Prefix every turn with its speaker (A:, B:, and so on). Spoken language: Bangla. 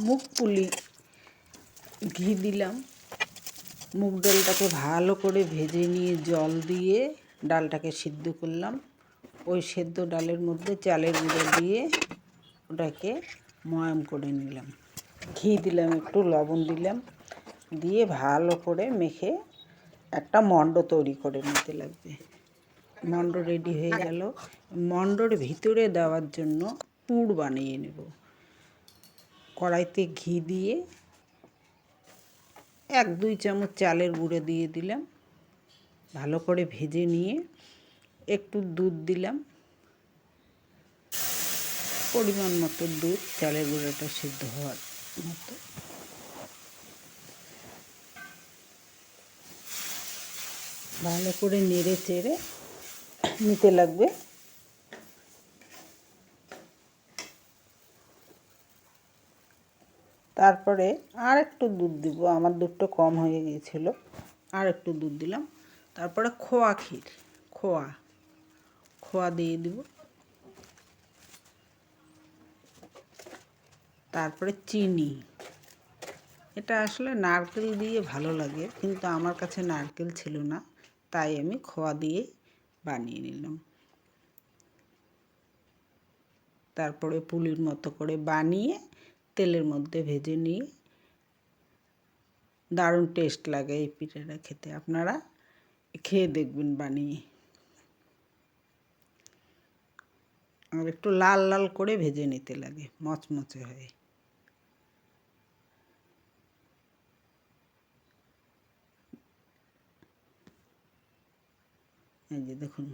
A: মুগ পুলি ঘি দিলাম। মুগ ডালটাকে ভালো করে ভেজে নিয়ে জল দিয়ে ডালটাকে সিদ্ধ করলাম। ওই সেদ্ধ ডালের মধ্যে চালের গুঁড়ো দিয়ে ওটাকে ময়াম করে নিলাম। ঘি দিলাম, একটু লবণ দিলাম, দিয়ে ভালো করে মেখে একটা মণ্ড তৈরি করে নিতে লাগবে। মণ্ড রেডি হয়ে গেল। মণ্ডর ভিতরে দেওয়ার জন্য পুর বানিয়ে নেব। কড়াইতে ঘি দিয়ে 1-2 চামচ চালের গুঁড়ো দিয়ে দিলাম। ভালো করে ভেজে নিয়ে একটু দুধ দিলাম, পরিমাণ মতো দুধ, চালের গুঁড়োটা সিদ্ধ হওয়ার মতো। ভালো করে নেড়ে চেড়ে নিতে লাগবে। তারপরে আর একটু দুধ দিব, আমার দুধটা কম হয়ে গিয়েছিল, আর একটু দুধ দিলাম। তারপরে খোয়া ক্ষীর, খোয়া দিয়ে দিব। তারপরে চিনি। এটা আসলে নারকেল দিয়ে ভালো লাগে, কিন্তু আমার কাছে নারকেল ছিল না, তাই আমি খোয়া দিয়ে বানিয়ে নিলাম। তারপরে পুলির মতো করে বানিয়ে তেলের মধ্যে ভেজে নিয়ে দারুণ টেস্ট লাগে এই পিঠাটা খেতে। আপনারা খেয়ে দেখবেন বানিয়ে। আর একটু লাল লাল করে ভেজে নিতে লাগে, মচমচে হয়। এই যে দেখুন।